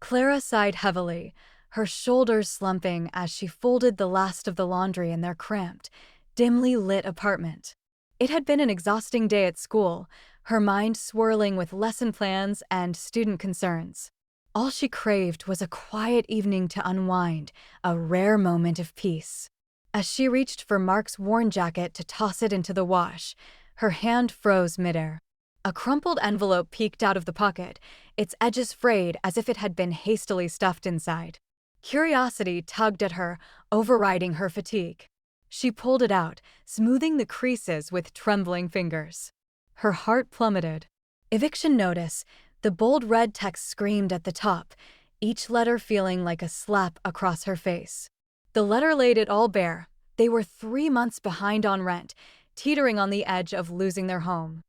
Clara sighed heavily, her shoulders slumping as she folded the last of the laundry in their cramped, dimly lit apartment. It had been an exhausting day at school, her mind swirling with lesson plans and student concerns. All she craved was a quiet evening to unwind, a rare moment of peace. As she reached for Mark's worn jacket to toss it into the wash, her hand froze midair. A crumpled envelope peeked out of the pocket, its edges frayed as if it had been hastily stuffed inside. Curiosity tugged at her, overriding her fatigue. She pulled it out, smoothing the creases with trembling fingers. Her heart plummeted. Eviction notice, the bold red text screamed at the top, each letter feeling like a slap across her face. The letter laid it all bare. They were 3 months behind on rent, teetering on the edge of losing their home.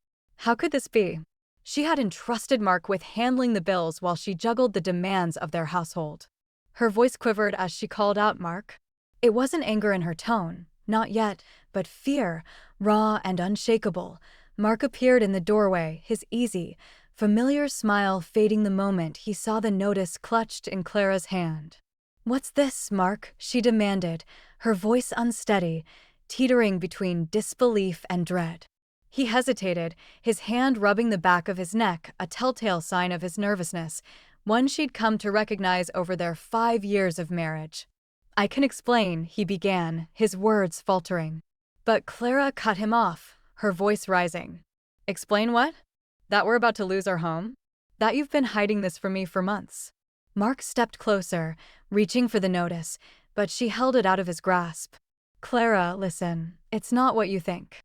How could this be? She had entrusted Mark with handling the bills while she juggled the demands of their household. Her voice quivered as she called out Mark. It wasn't anger in her tone, not yet, but fear, raw and unshakable. Mark appeared in the doorway, his easy, familiar smile fading the moment he saw the notice clutched in Clara's hand. "What's this, Mark?" she demanded, her voice unsteady, teetering between disbelief and dread. He hesitated, his hand rubbing the back of his neck, a telltale sign of his nervousness, one she'd come to recognize over their 5 years of marriage. "I can explain," he began, his words faltering. But Clara cut him off, her voice rising. "Explain what? That we're about to lose our home? That you've been hiding this from me for months?" Mark stepped closer, reaching for the notice, but she held it out of his grasp. "Clara, listen, it's not what you think.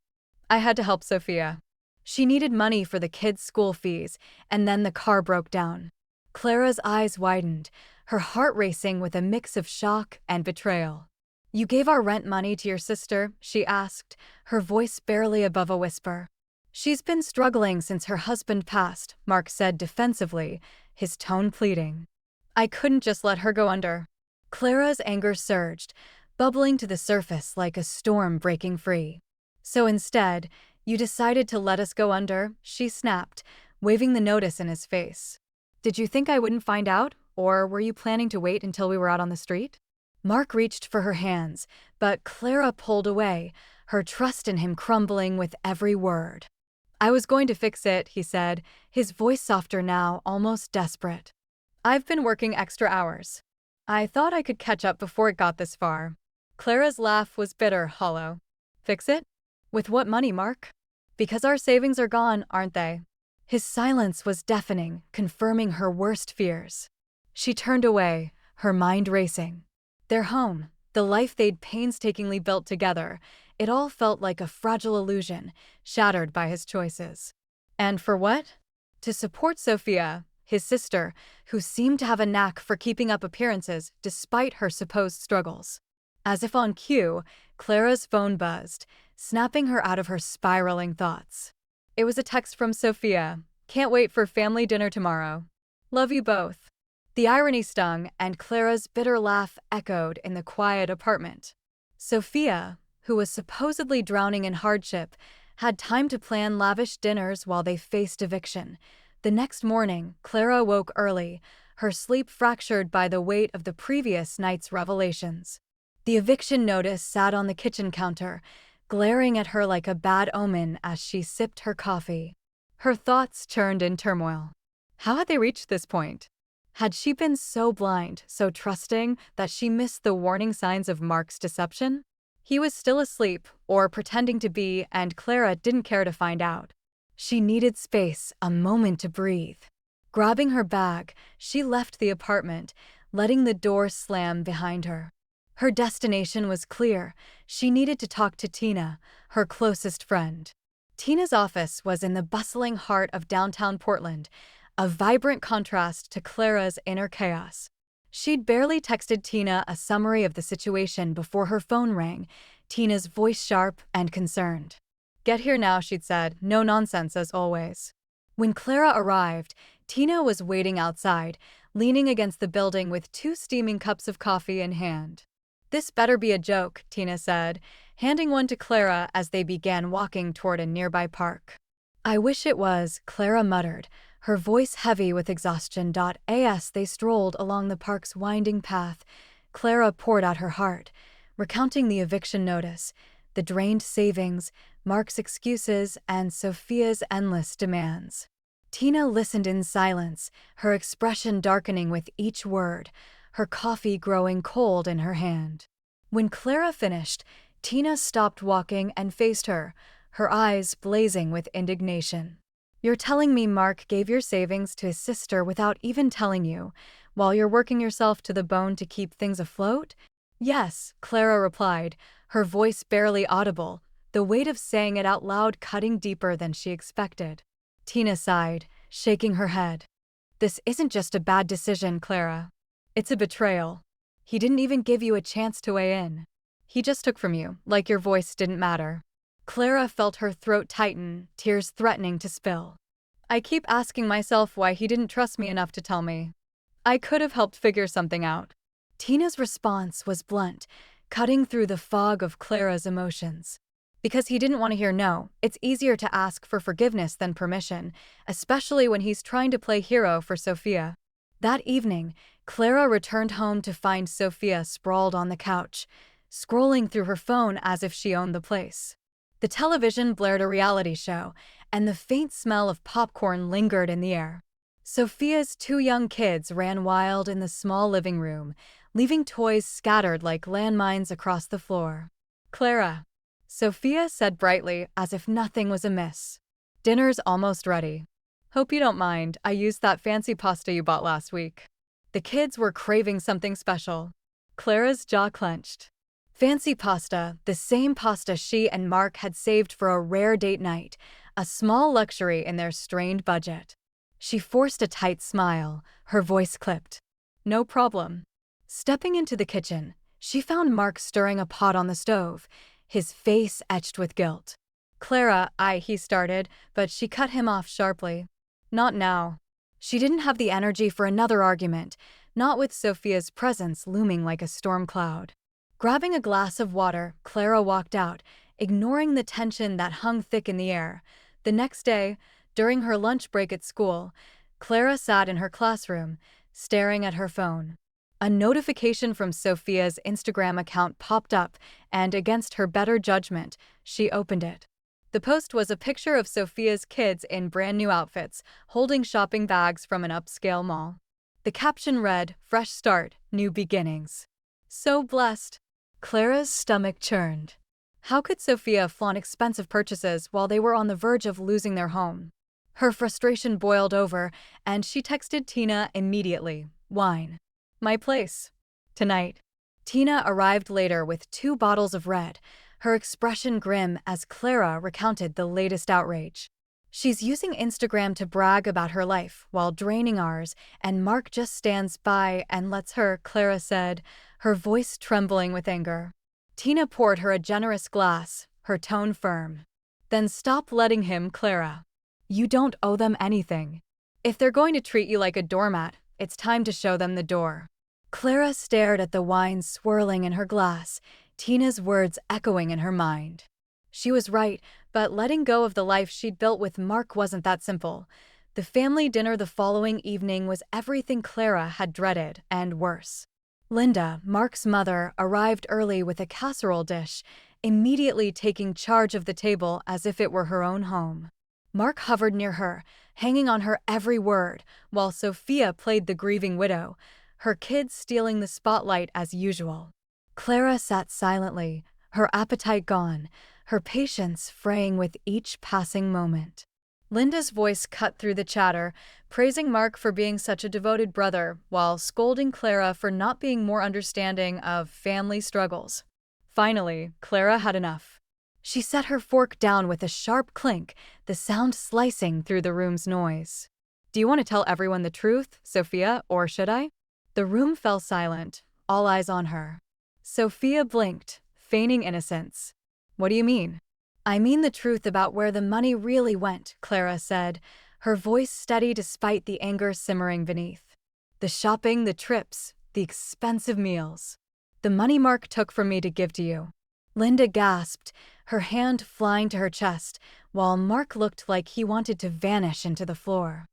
I had to help Sophia. She needed money for the kids' school fees, and then the car broke down." Clara's eyes widened, her heart racing with a mix of shock and betrayal. "You gave our rent money to your sister?" she asked, her voice barely above a whisper. "She's been struggling since her husband passed," Mark said defensively, his tone pleading. "I couldn't just let her go under." Clara's anger surged, bubbling to the surface like a storm breaking free. "So instead, you decided to let us go under?" she snapped, waving the notice in his face. "Did you think I wouldn't find out, or were you planning to wait until we were out on the street?" Mark reached for her hands, but Clara pulled away, her trust in him crumbling with every word. "I was going to fix it," he said, his voice softer now, almost desperate. "I've been working extra hours. I thought I could catch up before it got this far." Clara's laugh was bitter, hollow. "Fix it? With what money, Mark? Because our savings are gone, aren't they?" His silence was deafening, confirming her worst fears. She turned away, her mind racing. Their home, the life they'd painstakingly built together, it all felt like a fragile illusion, shattered by his choices. And for what? To support Sophia, his sister, who seemed to have a knack for keeping up appearances despite her supposed struggles. As if on cue, Clara's phone buzzed, snapping her out of her spiraling thoughts. It was a text from Sophia. "Can't wait for family dinner tomorrow. Love you both." The irony stung, and Clara's bitter laugh echoed in the quiet apartment. Sophia, who was supposedly drowning in hardship, had time to plan lavish dinners while they faced eviction. The next morning, Clara woke early, her sleep fractured by the weight of the previous night's revelations. The eviction notice sat on the kitchen counter, glaring at her like a bad omen as she sipped her coffee. Her thoughts churned in turmoil. How had they reached this point? Had she been so blind, so trusting, that she missed the warning signs of Mark's deception? He was still asleep, or pretending to be, and Clara didn't care to find out. She needed space, a moment to breathe. Grabbing her bag, she left the apartment, letting the door slam behind her. Her destination was clear. She needed to talk to Tina, her closest friend. Tina's office was in the bustling heart of downtown Portland, a vibrant contrast to Clara's inner chaos. She'd barely texted Tina a summary of the situation before her phone rang, Tina's voice sharp and concerned. "Get here now," she'd said, no nonsense as always. When Clara arrived, Tina was waiting outside, leaning against the building with 2 steaming cups of coffee in hand. "This better be a joke," Tina said, handing one to Clara as they began walking toward a nearby park. "I wish it was," Clara muttered, Her voice heavy with exhaustion. As they strolled along the park's winding path, Clara poured out her heart, recounting the eviction notice, the drained savings, Mark's excuses, and Sophia's endless demands. Tina listened in silence, her expression darkening with each word, her coffee growing cold in her hand. When Clara finished, Tina stopped walking and faced her, her eyes blazing with indignation. "You're telling me Mark gave your savings to his sister without even telling you, while you're working yourself to the bone to keep things afloat?" "Yes," Clara replied, her voice barely audible, the weight of saying it out loud cutting deeper than she expected. Tina sighed, shaking her head. "This isn't just a bad decision, Clara. It's a betrayal. He didn't even give you a chance to weigh in. He just took from you, like your voice didn't matter." Clara felt her throat tighten, tears threatening to spill. "I keep asking myself why he didn't trust me enough to tell me. I could have helped figure something out." Tina's response was blunt, cutting through the fog of Clara's emotions. "Because he didn't want to hear no. It's easier to ask for forgiveness than permission, especially when he's trying to play hero for Sophia." That evening, Clara returned home to find Sophia sprawled on the couch, scrolling through her phone as if she owned the place. The television blared a reality show, and the faint smell of popcorn lingered in the air. Sophia's two young kids ran wild in the small living room, leaving toys scattered like landmines across the floor. "Clara," Sophia said brightly, as if nothing was amiss. "Dinner's almost ready. Hope you don't mind, I used that fancy pasta you bought last week." The kids were craving something special. Clara's jaw clenched. Fancy pasta, the same pasta she and Mark had saved for a rare date night, a small luxury in their strained budget. She forced a tight smile, her voice clipped. "No problem." Stepping into the kitchen, she found Mark stirring a pot on the stove, his face etched with guilt. "Clara, he started, but she cut him off sharply. "Not now." She didn't have the energy for another argument, not with Sophia's presence looming like a storm cloud. Grabbing a glass of water, Clara walked out, ignoring the tension that hung thick in the air. The next day, during her lunch break at school, Clara sat in her classroom, staring at her phone. A notification from Sophia's Instagram account popped up, and against her better judgment, she opened it. The post was a picture of Sophia's kids in brand new outfits, holding shopping bags from an upscale mall. The caption read, "Fresh start, new beginnings." So blessed. Clara's stomach churned. How could Sophia flaunt expensive purchases while they were on the verge of losing their home? Her frustration boiled over, and she texted Tina immediately. "Wine. My place. Tonight." Tina arrived later with 2 bottles of red, her expression grim as Clara recounted the latest outrage. "She's using Instagram to brag about her life while draining ours, and Mark just stands by and lets her," Clara said, her voice trembling with anger. Tina poured her a generous glass, her tone firm. "Then stop letting him, Clara. You don't owe them anything. If they're going to treat you like a doormat, it's time to show them the door." Clara stared at the wine swirling in her glass, Tina's words echoing in her mind. She was right, but letting go of the life she'd built with Mark wasn't that simple. The family dinner the following evening was everything Clara had dreaded, and worse. Linda, Mark's mother, arrived early with a casserole dish, immediately taking charge of the table as if it were her own home. Mark hovered near her, hanging on her every word, while Sophia played the grieving widow, her kids stealing the spotlight as usual. Clara sat silently, her appetite gone, her patience fraying with each passing moment. Linda's voice cut through the chatter, praising Mark for being such a devoted brother, while scolding Clara for not being more understanding of family struggles. Finally, Clara had enough. She set her fork down with a sharp clink, the sound slicing through the room's noise. "Do you want to tell everyone the truth, Sophia, or should I?" The room fell silent, all eyes on her. Sophia blinked, feigning innocence. "What do you mean?" "I mean the truth about where the money really went," Clara said, her voice steady despite the anger simmering beneath. "The shopping, the trips, the expensive meals. The money Mark took from me to give to you." Linda gasped, her hand flying to her chest, while Mark looked like he wanted to vanish into the floor.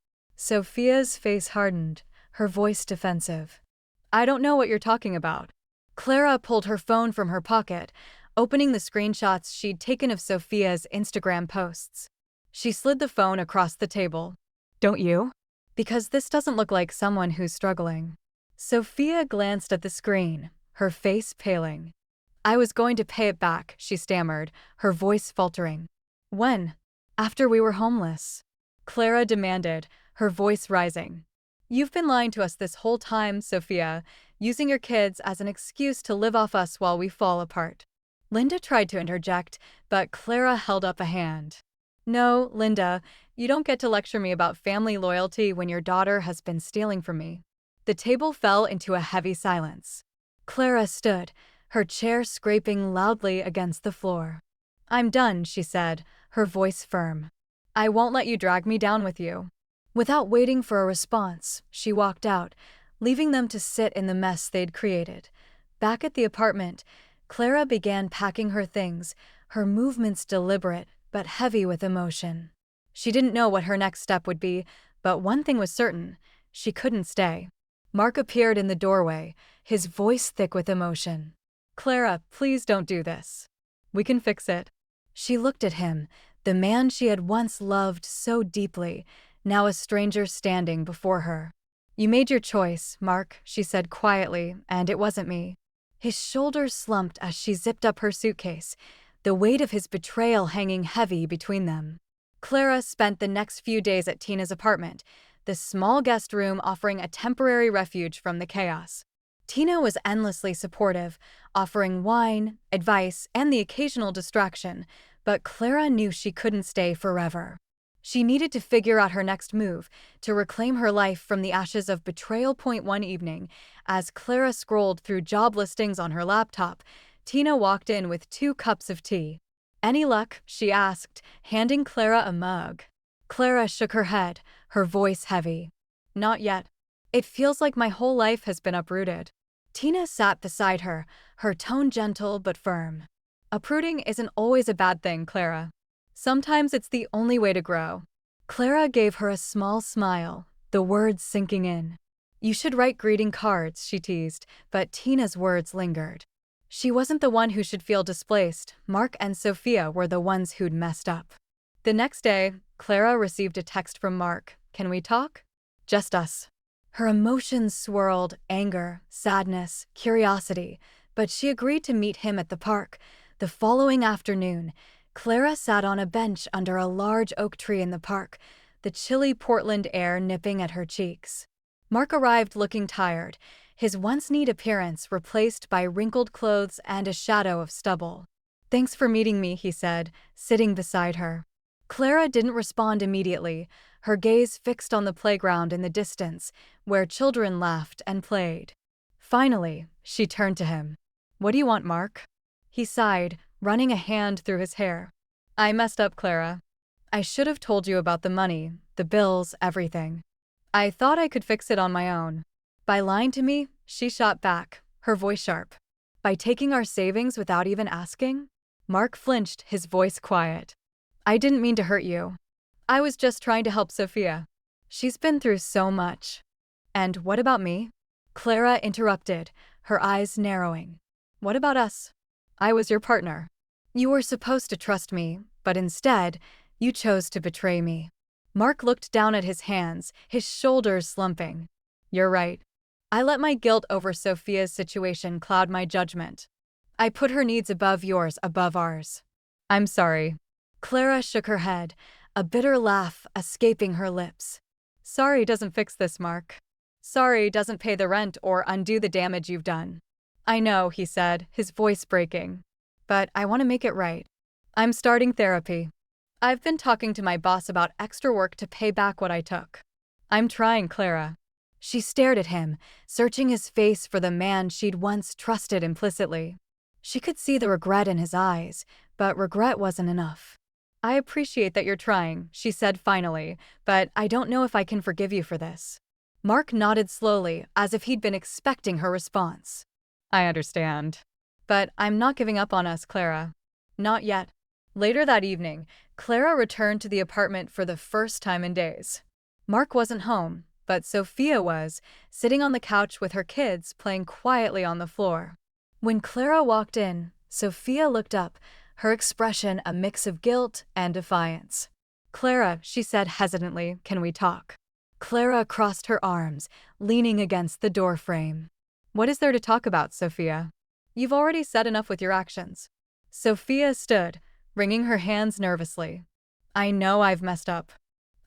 Sophia's face hardened, her voice defensive. I don't know what you're talking about. Clara pulled her phone from her pocket, opening the screenshots she'd taken of Sophia's Instagram posts. She slid the phone across the table. Don't you? Because this doesn't look like someone who's struggling. Sophia glanced at the screen, her face paling. I was going to pay it back, she stammered, her voice faltering. When? After we were homeless. Clara demanded, her voice rising. You've been lying to us this whole time, Sophia, using your kids as an excuse to live off us while we fall apart. Linda tried to interject, but Clara held up a hand. No, Linda, you don't get to lecture me about family loyalty when your daughter has been stealing from me. The table fell into a heavy silence. Clara stood, her chair scraping loudly against the floor. I'm done, she said, her voice firm. I won't let you drag me down with you. Without waiting for a response, she walked out, leaving them to sit in the mess they'd created. Back at the apartment, Clara began packing her things, her movements deliberate but heavy with emotion. She didn't know what her next step would be, but one thing was certain: she couldn't stay. Mark appeared in the doorway, his voice thick with emotion. Clara, please don't do this. We can fix it. She looked at him, the man she had once loved so deeply, now a stranger standing before her. You made your choice, Mark, she said quietly, and it wasn't me. His shoulders slumped as she zipped up her suitcase, the weight of his betrayal hanging heavy between them. Clara spent the next few days at Tina's apartment, the small guest room offering a temporary refuge from the chaos. Tina was endlessly supportive, offering wine, advice, and the occasional distraction, but Clara knew she couldn't stay forever. She needed to figure out her next move, to reclaim her life from the ashes of betrayal. One evening, as Clara scrolled through job listings on her laptop, Tina walked in with 2 cups of tea. Any luck? She asked, handing Clara a mug. Clara shook her head, her voice heavy. Not yet. It feels like my whole life has been uprooted. Tina sat beside her, her tone gentle but firm. Uprooting isn't always a bad thing, Clara. Sometimes it's the only way to grow. Clara gave her a small smile, the words sinking in. You should write greeting cards, she teased, but Tina's words lingered. She wasn't the one who should feel displaced. Mark and Sophia were the ones who'd messed up. The next day, Clara received a text from Mark. Can we talk? Just us. Her emotions swirled, anger, sadness, curiosity, but she agreed to meet him at the park. The following afternoon, Clara sat on a bench under a large oak tree in the park, the chilly Portland air nipping at her cheeks. Mark arrived looking tired, his once neat appearance replaced by wrinkled clothes and a shadow of stubble. Thanks for meeting me, he said, sitting beside her. Clara didn't respond immediately, her gaze fixed on the playground in the distance, where children laughed and played. Finally, she turned to him. What do you want, Mark? He sighed, running a hand through his hair. I messed up, Clara. I should have told you about the money, the bills, everything. I thought I could fix it on my own. By lying to me, she shot back, her voice sharp. By taking our savings without even asking? Mark flinched, his voice quiet. I didn't mean to hurt you. I was just trying to help Sophia. She's been through so much. And what about me? Clara interrupted, her eyes narrowing. What about us? I was your partner. You were supposed to trust me, but instead, you chose to betray me. Mark looked down at his hands, his shoulders slumping. You're right. I let my guilt over Sophia's situation cloud my judgment. I put her needs above yours, above ours. I'm sorry. Clara shook her head, a bitter laugh escaping her lips. Sorry doesn't fix this, Mark. Sorry doesn't pay the rent or undo the damage you've done. I know, he said, his voice breaking. But I want to make it right. I'm starting therapy. I've been talking to my boss about extra work to pay back what I took. I'm trying, Clara. She stared at him, searching his face for the man she'd once trusted implicitly. She could see the regret in his eyes, but regret wasn't enough. I appreciate that you're trying, she said finally, but I don't know if I can forgive you for this. Mark nodded slowly, as if he'd been expecting her response. I understand. But I'm not giving up on us, Clara. Not yet. Later that evening, Clara returned to the apartment for the first time in days. Mark wasn't home, but Sophia was, sitting on the couch with her kids playing quietly on the floor. When Clara walked in, Sophia looked up, her expression a mix of guilt and defiance. "Clara," she said hesitantly, "can we talk?" Clara crossed her arms, leaning against the doorframe. "What is there to talk about, Sophia? You've already said enough with your actions." Sophia stood, wringing her hands nervously. "I know I've messed up.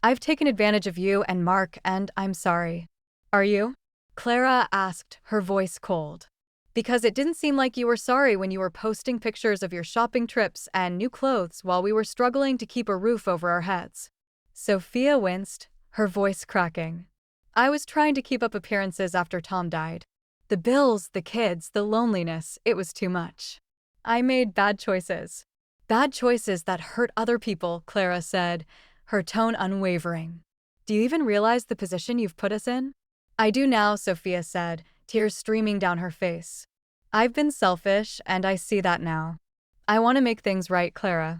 I've taken advantage of you and Mark, and I'm sorry." "Are you?" Clara asked, her voice cold. "Because it didn't seem like you were sorry when you were posting pictures of your shopping trips and new clothes while we were struggling to keep a roof over our heads." Sophia winced, her voice cracking. "I was trying to keep up appearances after Tom died. The bills, the kids, the loneliness, it was too much. I made bad choices. Bad choices that hurt other people," Clara said, her tone unwavering. "Do you even realize the position you've put us in?" "I do now," Sophia said, tears streaming down her face. "I've been selfish, and I see that now. I want to make things right, Clara.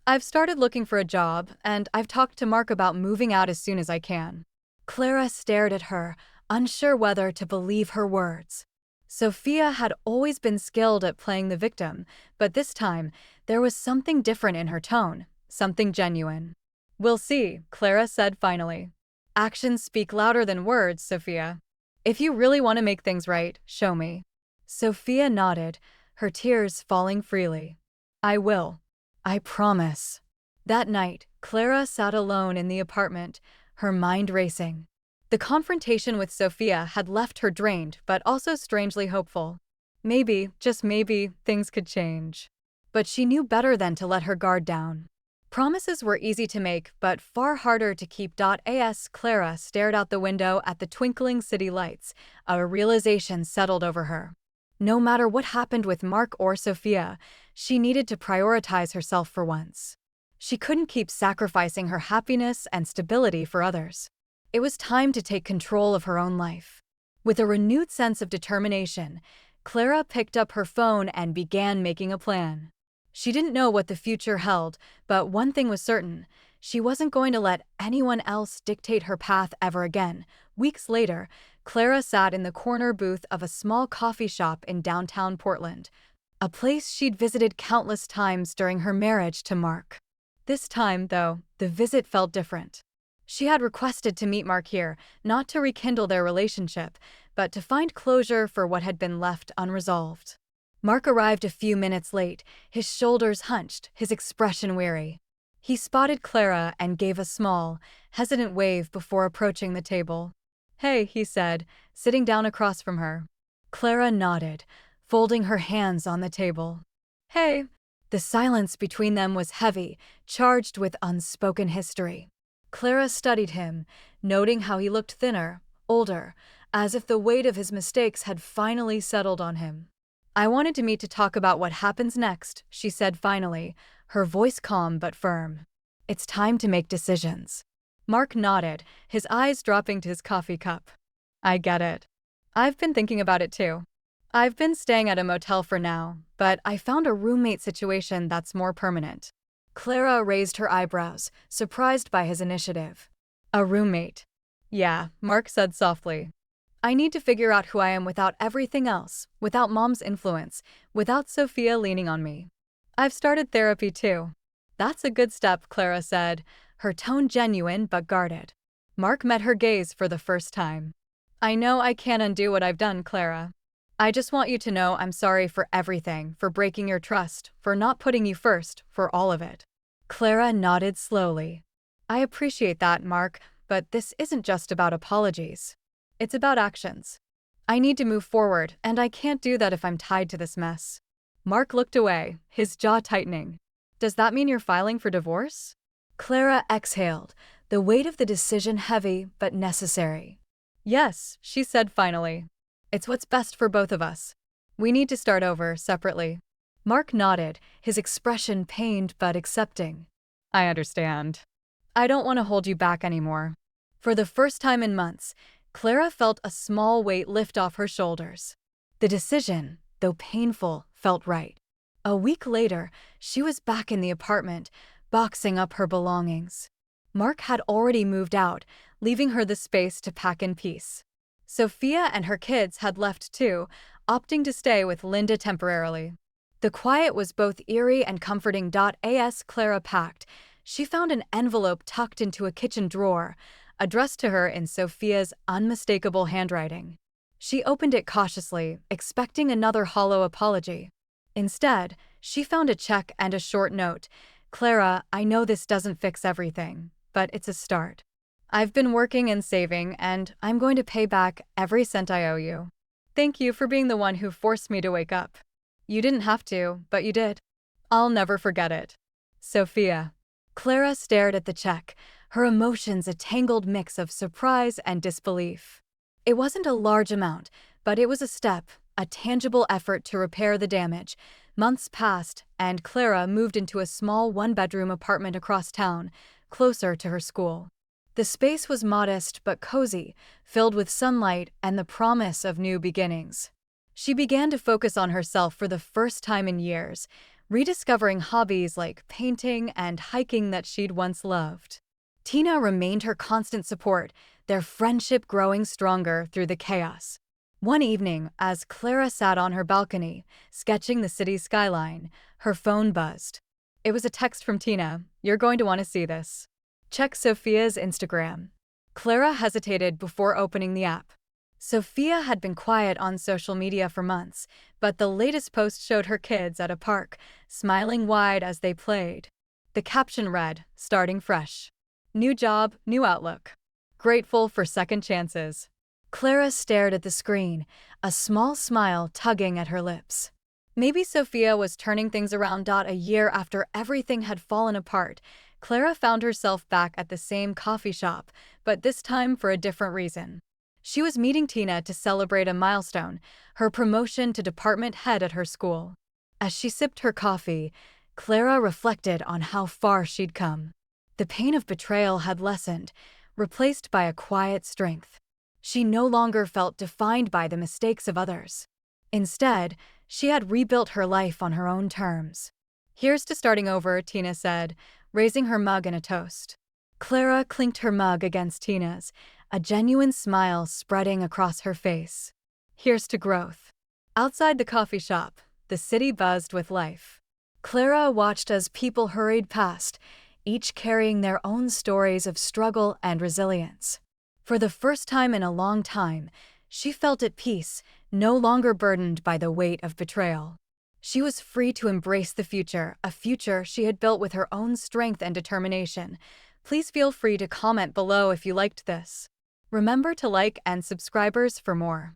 I've started looking for a job, and I've talked to Mark about moving out as soon as I can." Clara stared at her, unsure whether to believe her words. Sophia had always been skilled at playing the victim, but this time, there was something different in her tone, something genuine. "We'll see," Clara said finally. "Actions speak louder than words, Sophia. If you really want to make things right, show me." Sophia nodded, her tears falling freely. "I will. I promise." That night, Clara sat alone in the apartment, her mind racing. The confrontation with Sophia had left her drained but also strangely hopeful. Maybe, just maybe, things could change. But she knew better than to let her guard down. Promises were easy to make, but far harder to keep. As Clara stared out the window at the twinkling city lights, a realization settled over her. No matter what happened with Mark or Sophia, she needed to prioritize herself for once. She couldn't keep sacrificing her happiness and stability for others. It was time to take control of her own life. With a renewed sense of determination, Clara picked up her phone and began making a plan. She didn't know what the future held, but one thing was certain: she wasn't going to let anyone else dictate her path ever again. Weeks later, Clara sat in the corner booth of a small coffee shop in downtown Portland, a place she'd visited countless times during her marriage to Mark. This time, though, the visit felt different. She had requested to meet Mark here, not to rekindle their relationship, but to find closure for what had been left unresolved. Mark arrived a few minutes late, his shoulders hunched, his expression weary. He spotted Clara and gave a small, hesitant wave before approaching the table. "Hey," he said, sitting down across from her. Clara nodded, folding her hands on the table. "Hey." The silence between them was heavy, charged with unspoken history. Clara studied him, noting how he looked thinner, older, as if the weight of his mistakes had finally settled on him. "I wanted to meet to talk about what happens next," she said finally, her voice calm but firm. "It's time to make decisions." Mark nodded, his eyes dropping to his coffee cup. "I get it. I've been thinking about it too. I've been staying at a motel for now, but I found a roommate situation that's more permanent." Clara raised her eyebrows, surprised by his initiative. "A roommate?" "Yeah," Mark said softly. "I need to figure out who I am without everything else, without Mom's influence, without Sophia leaning on me. I've started therapy too." "That's a good step," Clara said, her tone genuine but guarded. Mark met her gaze for the first time. "I know I can't undo what I've done, Clara. I just want you to know I'm sorry for everything, for breaking your trust, for not putting you first, for all of it." Clara nodded slowly. "I appreciate that, Mark, but this isn't just about apologies. It's about actions. I need to move forward, and I can't do that if I'm tied to this mess." Mark looked away, his jaw tightening. "Does that mean you're filing for divorce?" Clara exhaled, the weight of the decision heavy but necessary. "Yes," she said finally. "It's what's best for both of us. We need to start over, separately." Mark nodded, his expression pained but accepting. "I understand. I don't want to hold you back anymore." For the first time in months, Clara felt a small weight lift off her shoulders. The decision, though painful, felt right. A week later, she was back in the apartment, boxing up her belongings. Mark had already moved out, leaving her the space to pack in peace. Sophia and her kids had left too, opting to stay with Linda temporarily. The quiet was both eerie and comforting. As Clara packed, she found an envelope tucked into a kitchen drawer, addressed to her in Sophia's unmistakable handwriting. She opened it cautiously, expecting another hollow apology. Instead, she found a check and a short note. "Clara, I know this doesn't fix everything, but it's a start. I've been working and saving, and I'm going to pay back every cent I owe you. Thank you for being the one who forced me to wake up. You didn't have to, but you did. I'll never forget it. Sophia." Clara stared at the check, her emotions a tangled mix of surprise and disbelief. It wasn't a large amount, but it was a step, a tangible effort to repair the damage. Months passed, and Clara moved into a small one-bedroom apartment across town, closer to her school. The space was modest but cozy, filled with sunlight and the promise of new beginnings. She began to focus on herself for the first time in years, rediscovering hobbies like painting and hiking that she'd once loved. Tina remained her constant support, their friendship growing stronger through the chaos. One evening, as Clara sat on her balcony, sketching the city's skyline, her phone buzzed. It was a text from Tina. "You're going to want to see this. Check Sophia's Instagram." Clara hesitated before opening the app. Sophia had been quiet on social media for months, but the latest post showed her kids at a park, smiling wide as they played. The caption read, "Starting fresh. New job, new outlook. Grateful for second chances." Clara stared at the screen, a small smile tugging at her lips. Maybe Sophia was turning things around. A year after everything had fallen apart, Clara found herself back at the same coffee shop, but this time for a different reason. She was meeting Tina to celebrate a milestone, her promotion to department head at her school. As she sipped her coffee, Clara reflected on how far she'd come. The pain of betrayal had lessened, replaced by a quiet strength. She no longer felt defined by the mistakes of others. Instead, she had rebuilt her life on her own terms. "Here's to starting over," Tina said, raising her mug in a toast. Clara clinked her mug against Tina's, a genuine smile spreading across her face. "Here's to growth." Outside the coffee shop, the city buzzed with life. Clara watched as people hurried past, each carrying their own stories of struggle and resilience. For the first time in a long time, she felt at peace, no longer burdened by the weight of betrayal. She was free to embrace the future, a future she had built with her own strength and determination. Please feel free to comment below if you liked this. Remember to like and subscribers for more.